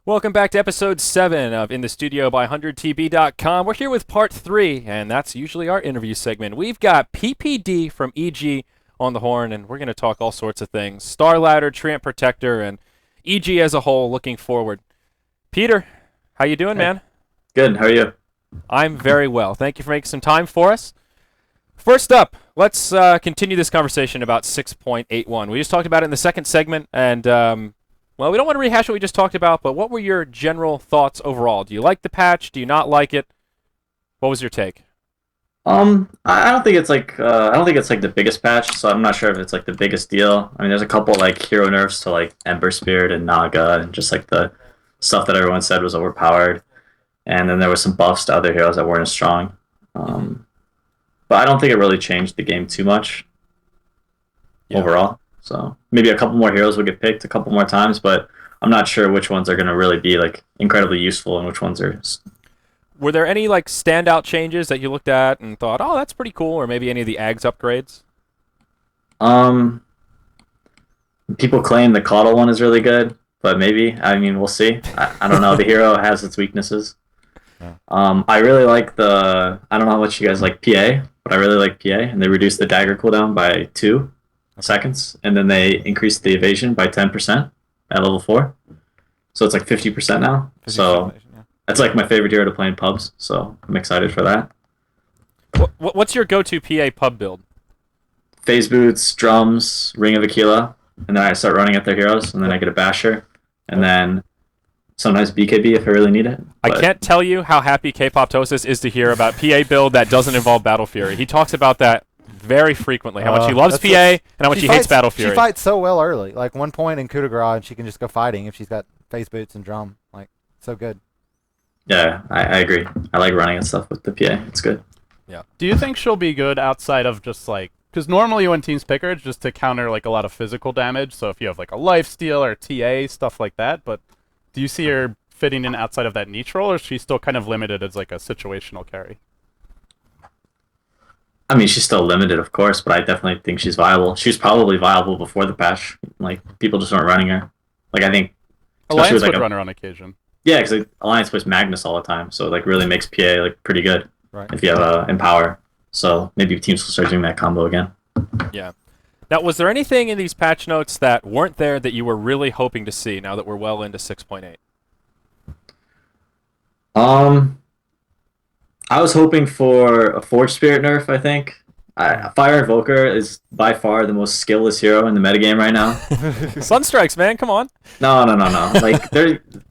Welcome back to episode 7 of In the Studio by 100tb.com. We're here with part 3, and that's usually our interview segment. We've got PPD from EG on the horn, and we're going to talk all sorts of things. StarLadder, Treant Protector, and EG as a whole looking forward. Peter, how you doing, man? Good. How are you? I'm very well. Thank you for making some time for us. First up, let's continue this conversation about 6.81. We just talked about it in the second segment, and well, we don't want to rehash what we just talked about, but what were your general thoughts overall? Do you like the patch? Do you not like it? What was your take? I don't think it's like the biggest patch, so I'm not sure if it's like the biggest deal. I mean, there's a couple like hero nerfs to like Ember Spirit and Naga, and just like the stuff that everyone said was overpowered, and then there was some buffs to other heroes that weren't as strong. But I don't think it really changed the game too much overall. So maybe a couple more heroes will get picked a couple more times, but I'm not sure which ones are going to really be like incredibly useful and which ones are. Were there any like standout changes that you looked at and thought, oh, that's pretty cool, or maybe any of the Ags upgrades? Um, People claim the Caudal one is really good, but maybe. I mean, we'll see. I don't know. The hero has its weaknesses. Yeah. I really like I don't know how much you guys like PA, but I really like PA, and they reduced the dagger cooldown by 2 seconds, and then they increased the evasion by 10% at level 4. So it's like 50% now. 50% So evasion, yeah. that's like my favorite hero to play in pubs, so I'm excited for that. What's your go-to PA pub build? Phase boots, drums, Ring of Aquila, and then I start running at their heroes, and then I get a basher, and then sometimes BKB if I really need it. I can't tell you how happy K-Poptosis is to hear about PA build that doesn't involve Battle Fury. He talks about that very frequently, how much he loves PA and how much he hates Battle Fury. She fights so well early. Like one point in coup de grace, and she can just go fighting if she's got face boots and drum. Like, so good. Yeah, I agree. I like running and stuff with the PA. It's good. Yeah. Do you think she'll be good outside of just like, because normally when teams pick her, it's just to counter like a lot of physical damage. So if you have like a lifesteal or TA, stuff like that. But do you see her fitting in outside of that niche role, or is she still kind of limited as like a situational carry? I mean, she's still limited, of course, but I definitely think she's viable. She was probably viable before the patch. Like, people just weren't running her. Like, I think... Alliance with, would like, run her on occasion. Yeah, because like, Alliance plays Magnus all the time, so it like, really makes PA like pretty good if you have Empower. So maybe teams will start doing that combo again. Yeah. Now, was there anything in these patch notes that weren't there that you were really hoping to see now that we're well into 6.8? I was hoping for a Forge Spirit nerf, I think. Fire Invoker is by far the most skillless hero in the metagame right now. Sunstrikes, man, come on. No. Like,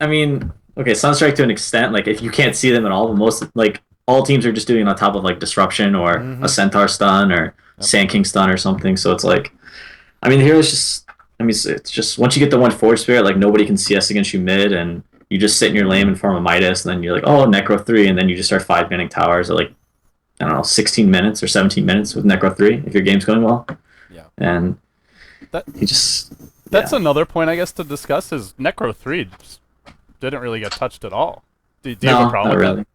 I mean, okay, Sunstrike to an extent, like, if you can't see them at all, but most, like, all teams are just doing it on top of, like, Disruption or a Centaur stun or Sand King stun or something, so it's like, I mean, the hero's just, I mean, it's just, once you get the one Forge Spirit, like, nobody can CS against you mid, and you just sit in your lane and form a Midas, and then you're like, oh, Necro 3, and then you just start 5-manning towers at, like, I don't know, 16 minutes or 17 minutes with Necro 3 if your game's going well. Yeah. And That's another point, I guess, to discuss is Necro 3 just didn't really get touched at all. Do you have a problem with really.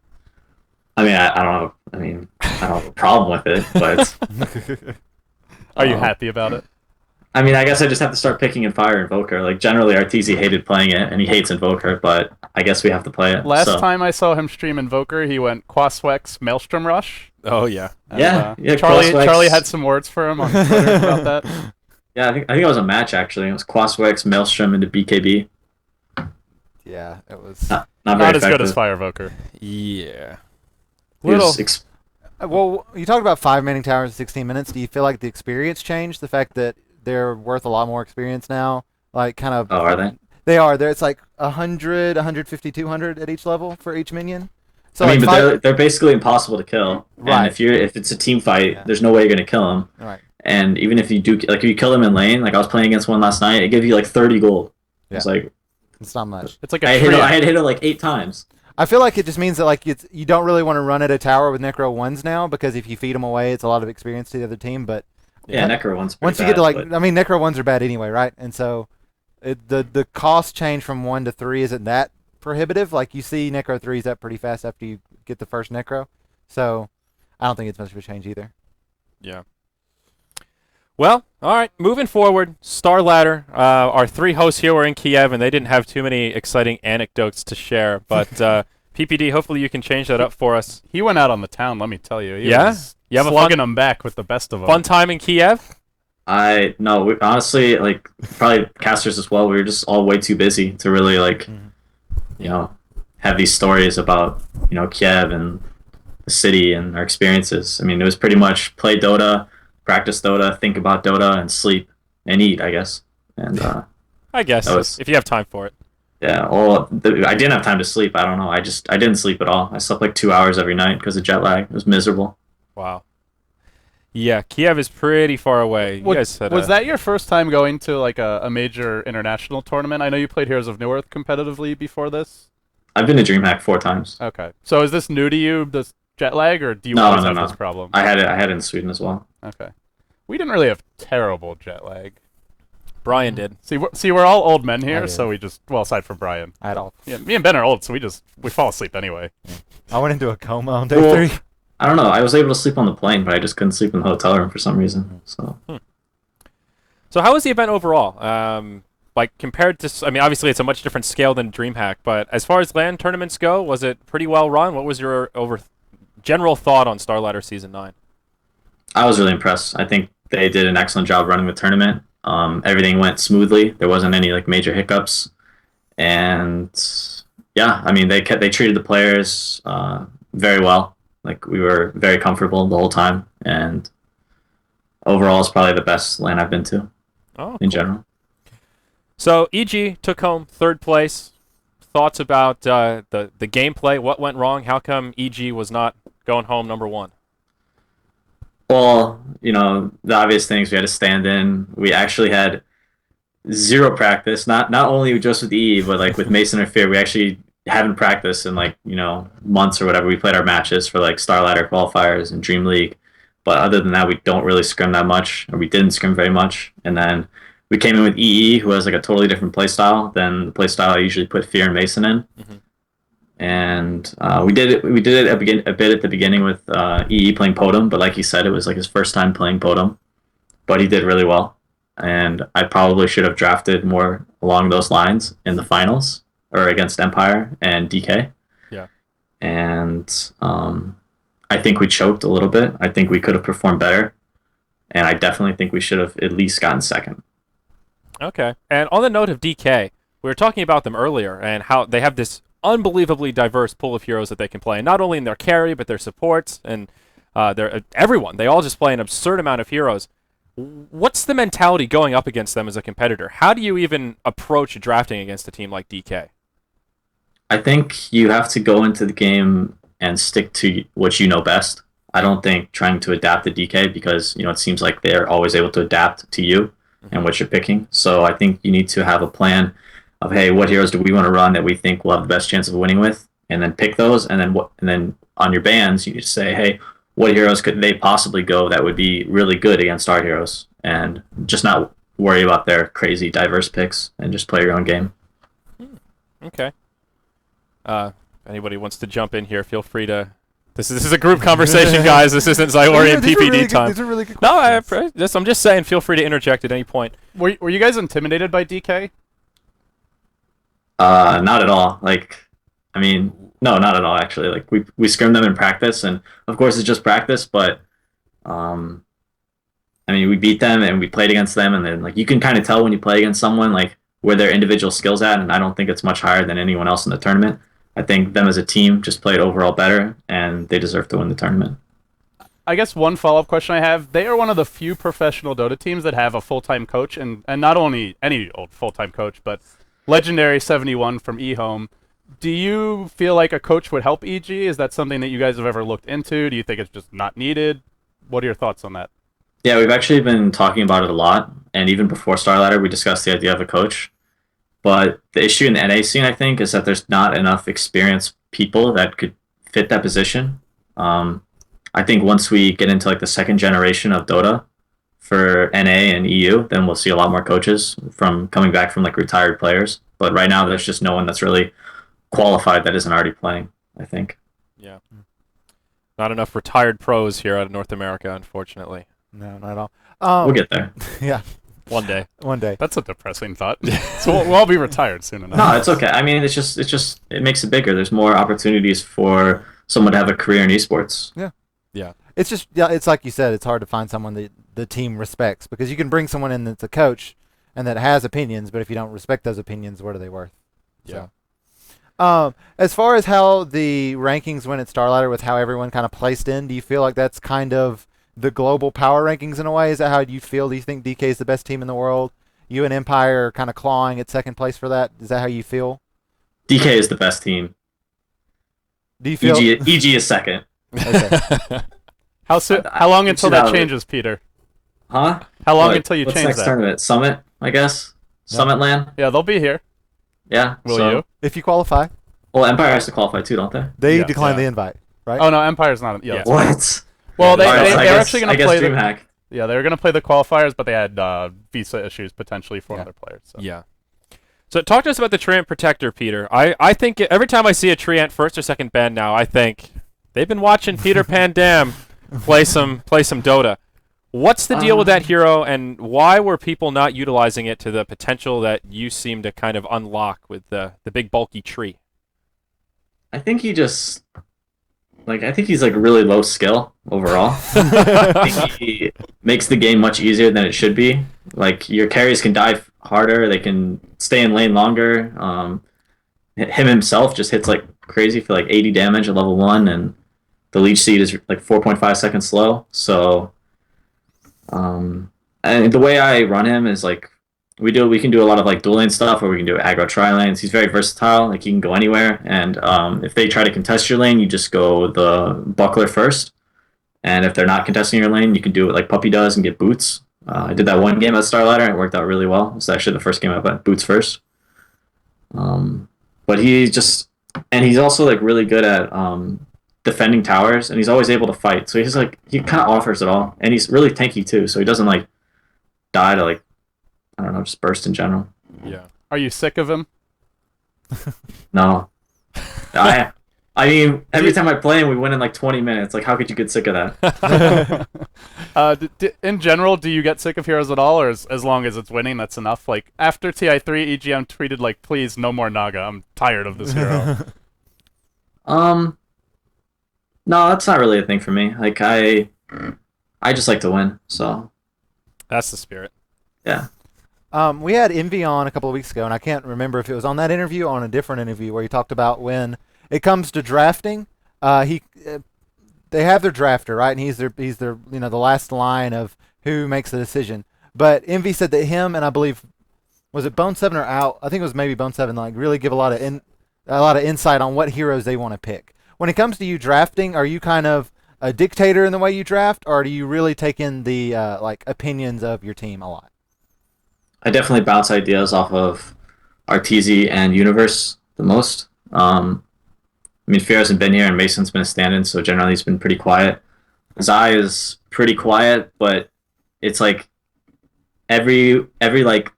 I mean, I don't know. I mean, I don't have a problem with it, but... Are you happy about it? I mean, I guess I just have to start picking in Fire Invoker. Like, generally, Arteezy hated playing it, and he hates Invoker, but I guess we have to play it. Last time I saw him stream Invoker, he went Quaswex Maelstrom Rush. Oh, yeah. And, yeah. Charlie had some words for him on Twitter about that. Yeah, I think it was a match, actually. It was Quaswex, Maelstrom into BKB. Yeah, it was Not Not as very good as effective. Firevoker. Yeah. It was Little. well. You talked about 5-manning towers in 16 minutes. Do you feel like the experience changed? The fact that they're worth a lot more experience now, like kind of. Oh, are they? They are. It's like 100, 150, 200 at each level for each minion. So I mean, like but they're basically impossible to kill. Right. And if it's a team fight, there's no way you're gonna kill them. Right. And even if you do, like, if you kill them in lane, like I was playing against one last night, it gave you like 30 gold. Yeah. It's like It's not much. It's like a I had hit it like 8 times. I feel like it just means that like you don't really want to run at a tower with Necro 1s now, because if you feed them away, it's a lot of experience to the other team. But Yeah, Necro one's pretty once you bad, get to like, but- I mean, Necro 1s are bad anyway, right? And so the cost change from 1 to 3 isn't that prohibitive. Like, you see Necro 3s up pretty fast after you get the first Necro. So I don't think it's much of a change either. Yeah. Well, all right, moving forward, StarLadder. Our three hosts here were in Kiev, and they didn't have too many exciting anecdotes to share. But PPD, hopefully you can change that up for us. He went out on the town, let me tell you. He Yeah? was You have a slugging them back with the best of them. Fun time in Kiev? No, we, honestly, like probably casters as well. We were just all way too busy to really like, you know, have these stories about Kiev and the city and our experiences. I mean, it was pretty much play Dota, practice Dota, think about Dota, and sleep and eat, I guess. And I guess, that was- if you have time for it. yeah, well, I didn't have time to sleep. I don't know. I didn't sleep at all. I slept like 2 hours every night because of jet lag. It was miserable. Wow. Yeah, Kiev is pretty far away. You guys had Was that your first time going to like a major international tournament? I know you played Heroes of Newerth competitively before this. I've been to DreamHack 4 times. Okay. So is this new to you, this jet lag, or do you No, always no, have no. this problem? I had it in Sweden as well. Okay. We didn't really have terrible jet lag. Brian did. See, we're all old men I here, did. so we just, well, aside from Brian. At all. Yeah, me and Ben are old, so we fall asleep anyway. I went into a coma on day Well, 3. I don't know. I was able to sleep on the plane, but I just couldn't sleep in the hotel room for some reason. So So how was the event overall? Like compared to, I mean, obviously it's a much different scale than DreamHack, but as far as LAN tournaments go, was it pretty well run? What was your general thought on StarLadder Season 9? I was really impressed. I think they did an excellent job running the tournament. Everything went smoothly. There wasn't any like major hiccups, and yeah, I mean they treated the players very well. Like we were very comfortable the whole time, and overall, it's probably the best LAN I've been to in general. So EG took home 3rd place. Thoughts about the gameplay? What went wrong? How come EG was not going home number 1? Well, the obvious things. We had to stand in. We actually had zero practice. Not only just with E, but like with Mason or Fear, we actually haven't practiced in like months or whatever. We played our matches for like StarLadder qualifiers and Dream League, but other than that, we don't really scrim that much, or we didn't scrim very much. And then we came in with EE, who has like a totally different playstyle than the playstyle I usually put Fear and Mason in. And we did it a bit at the beginning with EE playing Podem, but like he said, it was like his first time playing Podem, but he did really well. And I probably should have drafted more along those lines in the finals, or against Empire and DK. Yeah. And I think we choked a little bit. I think we could have performed better. And I definitely think we should have at least gotten 2nd. Okay. And on the note of DK, we were talking about them earlier and how they have this unbelievably diverse pool of heroes that they can play, and not only in their carry, but their supports and everyone. They all just play an absurd amount of heroes. What's the mentality going up against them as a competitor? How do you even approach drafting against a team like DK? I think you have to go into the game and stick to what you know best. I don't think trying to adapt to DK, because it seems like they're always able to adapt to you and what you're picking. So I think you need to have a plan of, hey, what heroes do we want to run that we think will have the best chance of winning with, and then pick those. And then on your bans, you just say, hey, what heroes could they possibly go that would be really good against our heroes, and just not worry about their crazy diverse picks and just play your own game. Okay. Anybody wants to jump in here, feel free to. This is a group conversation, guys. This isn't Zyori and PPD time. These are really good No, questions. I'm just saying, feel free to interject at any point. Were you guys intimidated by DK? Not at all. No, not at all. Actually, like we scrim them in practice, and of course it's just practice. But we beat them and we played against them, and then like you can kind of tell when you play against someone like where their individual skills at, and I don't think it's much higher than anyone else in the tournament. I think them as a team just played overall better, and they deserve to win the tournament. I guess one follow-up question I have, they are one of the few professional Dota teams that have a full-time coach, and not only any old full-time coach, but Legendary 71 from eHome. Do you feel like a coach would help EG? Is that something that you guys have ever looked into? Do you think it's just not needed? What are your thoughts on that? Yeah, we've actually been talking about it a lot, and even before StarLadder, we discussed the idea of a coach. But the issue in the NA scene, I think, is that there's not enough experienced people that could fit that position. I think once we get into like the 2nd generation of Dota for NA and EU, then we'll see a lot more coaches coming back from like retired players. But right now, there's just no one that's really qualified that isn't already playing, I think. Yeah. Not enough retired pros here out of North America, unfortunately. No, not at all. We'll get there. Yeah, One day. one day. That's a depressing thought. So we'll all be retired soon enough. No, it's okay. I mean, it makes it bigger. There's more opportunities for someone to have a career in esports. Yeah. It's just, yeah, it's like you said, it's hard to find someone that the team respects, because you can bring someone in that's a coach and that has opinions, but if you don't respect those opinions, what are they worth? Yeah. As far as how the rankings went at StarLadder with how everyone kind of placed in, do you feel like that's kind of the global power rankings in a way? Is that how you feel? Do you think DK is the best team in the world? You and Empire are kind of clawing at second place for that. Is that how you feel? DK is the best team. Do you feel? EG is second. Okay. How long until that Should I- changes, Peter? Huh? How long What- until you what's change next that? tournament? Summit, I guess. Yeah. Summit Land. Yeah, they'll be here. Yeah. Will so, you? If you qualify, Well, Empire has to qualify too, don't they? they Yeah. decline Yeah. the invite, right? Oh no, Empire's not. Yeah. Yeah. What? Well, All right, so I they're guess- actually going I to guess play the. DreamHack. Yeah, they were going to play the qualifiers, but they had visa issues potentially for Yeah. other players. So. Yeah. So talk to us about the Treant Protector, Peter. I think every time I see a Treant first or second band now, I think they've been watching Peter Pandam play some Dota. What's the deal with that hero, and why were people not utilizing it to the potential that you seem to kind of unlock with the big bulky tree? I think he just I think he's like really low skill overall. I think he makes the game much easier than it should be. Like your carries can dive harder, they can stay in lane longer. Him himself just hits like crazy for like 80 damage at level 1, and the leech seed is like 4.5 seconds slow. So, and the way I run him is like we can do a lot of like dual lane stuff, or we can do aggro tri lanes. He's very versatile. Like he can go anywhere, and if they try to contest your lane, you just go the buckler first. And if they're not contesting your lane, you can do what like Puppy does and get boots. I did that one game at StarLadder, and it worked out really well. It was actually the first game I went boots first. But he's also like really good at defending towers, and he's always able to fight. So he kind of offers it all, and he's really tanky too. So he doesn't like die to like, I don't know, just burst in general. Yeah. Are you sick of him? No, I mean, every time I play him, we win in like 20 minutes. Like, how could you get sick of that? In general, do you get sick of heroes at all, or as long as it's winning, that's enough? Like, after TI3, EGM tweeted, like, please, no more Naga. I'm tired of this hero. No, that's not really a thing for me. Like, I just like to win. So That's the spirit. yeah. We had Envy on a couple of weeks ago, and I can't remember if it was on that interview or on a different interview where he talked about when it comes to drafting, they have their drafter, right? And he's their the last line of who makes the decision. But Envy said that him and I believe was it Bone Seven or Out? I think it was maybe Bone Seven. Like really give a lot of insight on what heroes they want to pick. When it comes to you drafting, are you kind of a dictator in the way you draft, or do you really take in the like opinions of your team a lot? I definitely bounce ideas off of Arteezy and Universe the most. I mean, Fear hasn't been here, and Mason's been a stand-in, so generally he's been pretty quiet. Zai is pretty quiet, but it's like every like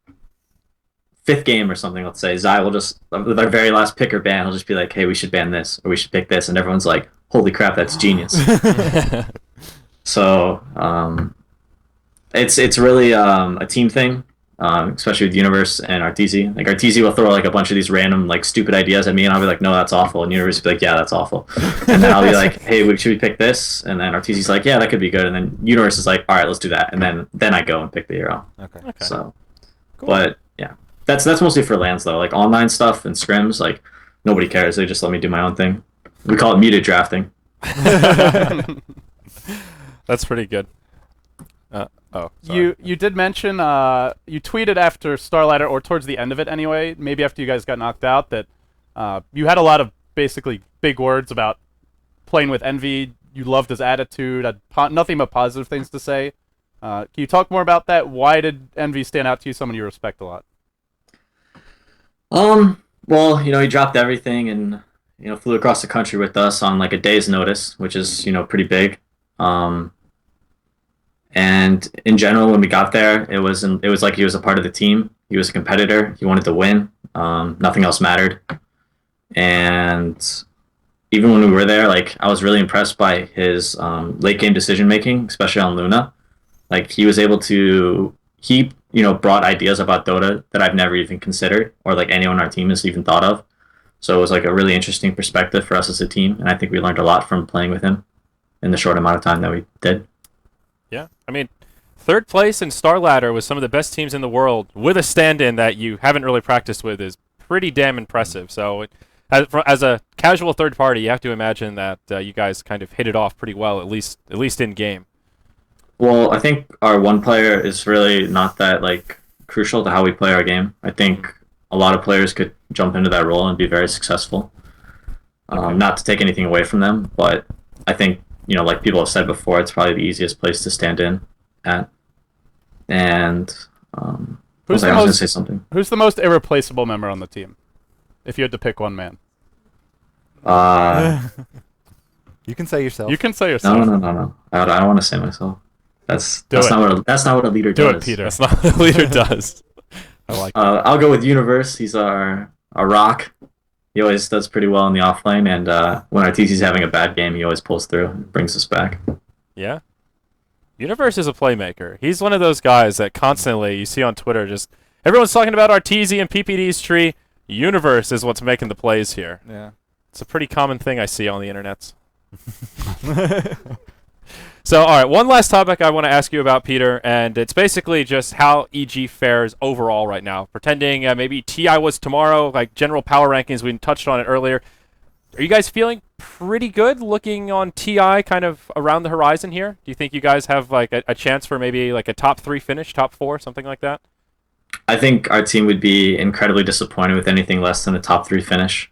fifth game or something, let's say, Zai will just, with our very last pick or ban, he'll just be like, hey, we should ban this, or we should pick this, and everyone's like, holy crap, that's genius. So it's really a team thing. Especially with Universe and Arteezy. Like Arteezy will throw like a bunch of these random like stupid ideas at me, and I'll be like, no, that's awful. And Universe will be like, yeah, that's awful. And then I'll be like, hey, should we pick this? And then Arteezy's like, yeah, that could be good. And then Universe is like, all right, let's do that. And then I go and pick the hero. Okay. So, Cool. but yeah, that's mostly for lands though. Like online stuff and scrims, like nobody cares. They just let me do my own thing. We call it muted drafting. That's pretty good. Sorry. You did mention you tweeted after StarLadder, or towards the end of it anyway, maybe after you guys got knocked out, that you had a lot of basically big words about playing with Envy. You loved his attitude, had nothing but positive things to say. Can you talk more about that? Why did Envy stand out to you, someone you respect a lot? Well, he dropped everything and flew across the country with us on like a day's notice, which is pretty big. And in general, when we got there, it was like he was a part of the team. He was a competitor. He wanted to win. Nothing else mattered. And even when we were there, like I was really impressed by his late game decision making, especially on Luna. Like he was able to brought ideas about Dota that I've never even considered or like anyone on our team has even thought of. So it was like a really interesting perspective for us as a team, and I think we learned a lot from playing with him in the short amount of time that we did. Yeah, I mean, third place in StarLadder with some of the best teams in the world with a stand-in that you haven't really practiced with is pretty damn impressive. So, as a casual third party, you have to imagine that you guys kind of hit it off pretty well, at least in game. Well, I think our one player is really not that like crucial to how we play our game. I think a lot of players could jump into that role and be very successful. Not to take anything away from them, but I think like people have said before, it's probably the easiest place to stand in at. And Who's I the was gonna most say something. Who's the most irreplaceable member on the team? If you had to pick one man. You can say yourself. You can say yourself. No. I don't want to say myself. That's Do it. that's not what a leader Do does. it, Peter. That's not what a leader does. I like that. I'll go with Universe. He's our rock. He always does pretty well in the offlane, and when our TC's having a bad game, he always pulls through and brings us back. Yeah. Universe is a playmaker. He's one of those guys that constantly you see on Twitter just everyone's talking about Arteezy and PPD's tree. Universe is what's making the plays here. Yeah. It's a pretty common thing I see on the internets. So, all right, one last topic I want to ask you about, Peter, and it's basically just how EG fares overall right now. Pretending maybe TI was tomorrow, like general power rankings, we touched on it earlier. Are you guys feeling pretty good looking on TI kind of around the horizon here? Do you think you guys have like a chance for maybe like a top 3 finish, top 4, something like that? I think our team would be incredibly disappointed with anything less than a top 3 finish.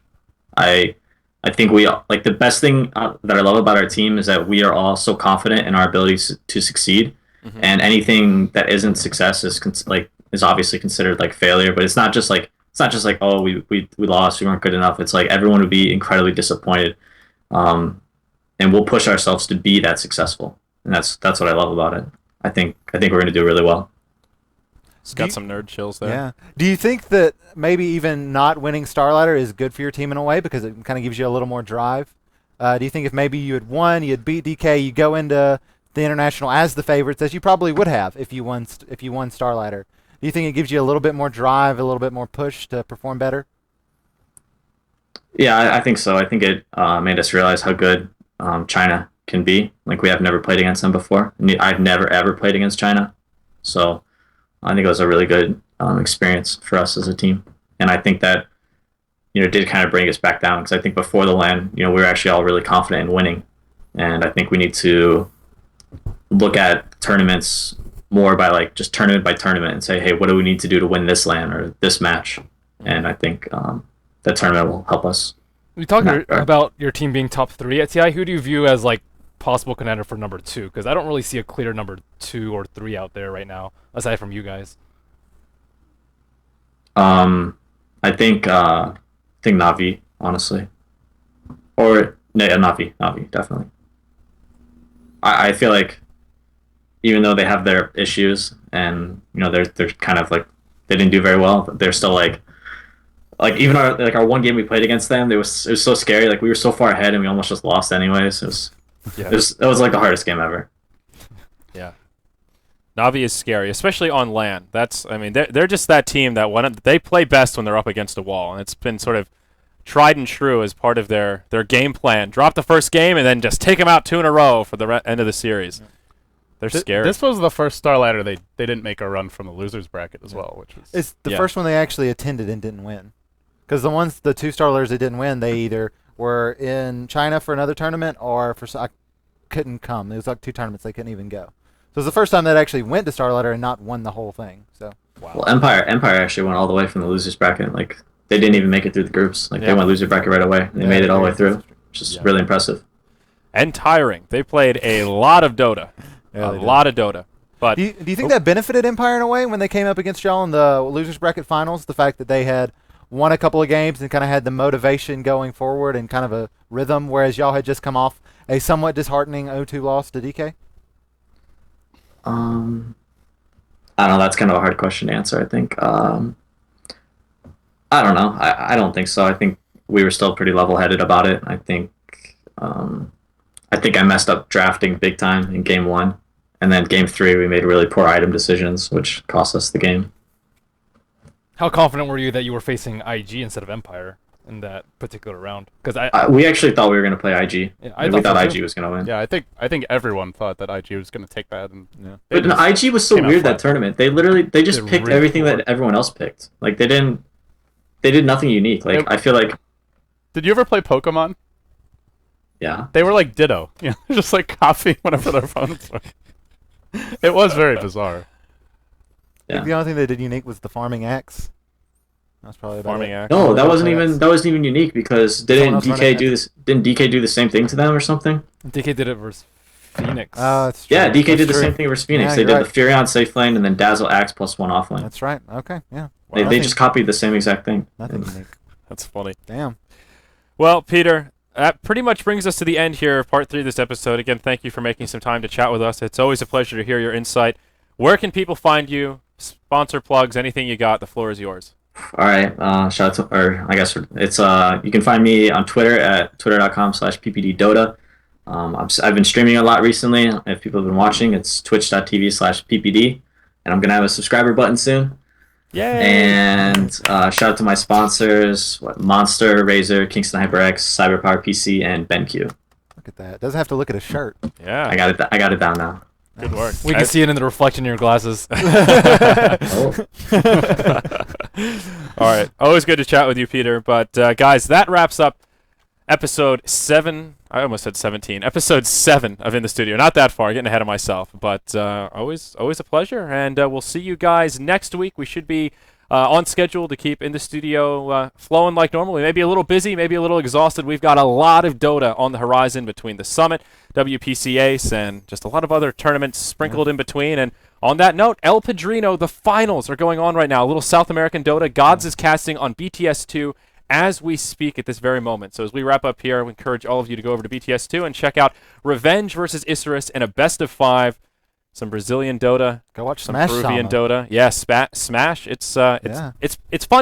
I think we like the best thing that I love about our team is that we are all so confident in our abilities to succeed, and anything that isn't success is obviously considered like failure. But it's not just like oh we lost, we weren't good enough. It's like everyone would be incredibly disappointed, and we'll push ourselves to be that successful, and that's what I love about it. I think we're going to do really well. It's got some nerd chills there. Yeah. Do you think that maybe even not winning StarLadder is good for your team in a way because it kind of gives you a little more drive? Do you think if maybe you had won, you had beat DK, you go into the international as the favorites, as you probably would have if you won StarLadder? Do you think it gives you a little bit more drive, a little bit more push to perform better? Yeah, I think so. I think it made us realize how good China can be. Like we have never played against them before. I've never ever played against China, so I think it was a really good experience for us as a team, and I think that did kind of bring us back down because I think before the LAN, we were actually all really confident in winning, and I think we need to look at tournaments more by like just tournament by tournament and say, hey, what do we need to do to win this LAN or this match? And I think that tournament will help us. We talked about your team being top 3 at TI. Who do you view as like possible contender for number 2? Because I don't really see a clear number 2 or 3 out there right now, aside from you guys. I think Navi, honestly, or yeah, Navi, definitely. I feel like even though they have their issues and they're kind of like they didn't do very well, but they're still like even our one game we played against them, it was so scary. Like we were so far ahead and we almost just lost anyways. It was like the hardest game ever. Yeah. Navi is scary, especially on LAN. They're just that team that they play best when they're up against a wall, and it's been sort of tried and true as part of their game plan. Drop the first game and then just take them out 2 in a row for the end of the series. They're scary. This was the first StarLadder they didn't make a run from the losers bracket as well, which was It's the first one they actually attended and didn't win. Because the 2 StarLadders they didn't win, they either were in China for another tournament or I couldn't come. It was like 2 tournaments they couldn't even go. So it was the first time they actually went to StarLadder and not won the whole thing. So wow. Well, Empire actually went all the way from the losers bracket. Like they didn't even make it through the groups. Like they went loser bracket right away. They made it all the way through, which is really impressive. And tiring. They played a lot of Dota. A lot of Dota. But do you think that benefited Empire in a way when they came up against y'all in the losers bracket finals? The fact that they had won a couple of games and kind of had the motivation going forward and kind of a rhythm, whereas y'all had just come off a somewhat disheartening 0-2 loss to DK? I don't know. That's kind of a hard question to answer, I think. I don't know. I don't think so. I think we were still pretty level-headed about it. I think I messed up drafting big time in game 1, And then game 3, we made really poor item decisions, which cost us the game. How confident were you that you were facing IG instead of Empire in that particular round? Because We actually thought we were going to play IG. Yeah, We thought so IG too. was going to win. Yeah, I think everyone thought that IG was going to take that, and But IG was so came out weird that flat. tournament. They just They're picked really everything poor. that everyone else picked. Like they did nothing unique. Like It- I feel like Did you ever play Pokemon? yeah. They were like Ditto, you know, just like copying whatever their opponents were. It was very bizarre. I think the only thing they did unique was the farming axe. That's probably about Farming it. axe. No, that Else wasn't has- even unique because Someone didn't else run DK it. do this? Didn't DK do the same thing to them or something? DK did it versus Phoenix. That's true. Yeah, DK That's did the true. same thing versus Phoenix. Yeah, They you're did the Furion safe lane and then Dazzle Axe +1 off lane. That's right. Okay, yeah. They Nothing- just copied the same exact thing. Nothing unique. That's funny. Damn. Well, Peter, that pretty much brings us to the end here of part 3 of this episode. Again, thank you for making some time to chat with us. It's always a pleasure to hear your insight. Where can people find you? Sponsor plugs, anything you got, the floor is yours. All right, shout out to, or I guess it's you can find me on Twitter at twitter.com/ppddota. I've been streaming a lot recently. If people have been watching, it's twitch.tv/ppd, and I'm gonna have a subscriber button soon. Yay! And shout out to my sponsors: Monster, Razer, Kingston HyperX, CyberPower PC, and BenQ. Look at that. Doesn't have to look at a shirt. Yeah, I got it down now. good work. We can see it in the reflection in your glasses. Oh. All right. Always good to chat with you, Peter. But, guys, that wraps up episode 7. I almost said 17. Episode 7 of In the Studio. Not that far. Getting ahead of myself. But always a pleasure. And we'll see you guys next week. We should be on schedule to keep In the Studio flowing like normal. We may be a little busy, maybe a little exhausted. We've got a lot of Dota on the horizon between the Summit, WPC Ace, and just a lot of other tournaments sprinkled in between. And on that note, El Padrino, the finals are going on right now. A little South American Dota. Gods is casting on BTS2 as we speak at this very moment. So as we wrap up here, we encourage all of you to go over to BTS2 and check out Revenge versus Isurus in a best of 5. Some Brazilian Dota, Go watch some Smash Peruvian Sama. Dota. Yeah, Smash. It's fun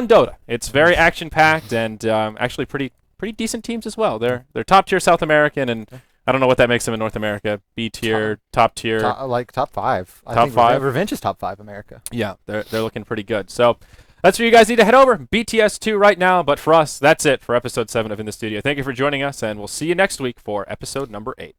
Dota. It's very action packed and actually pretty decent teams as well. They're top tier South American, and I don't know what that makes them in North America. B tier, top tier. Like top 5. I Top think 5? Revenge is top 5 America. Yeah, they're looking pretty good. So that's where you guys need to head over. BTS2 right now. But for us, that's it for episode 7 of In the Studio. Thank you for joining us, and we'll see you next week for episode number 8.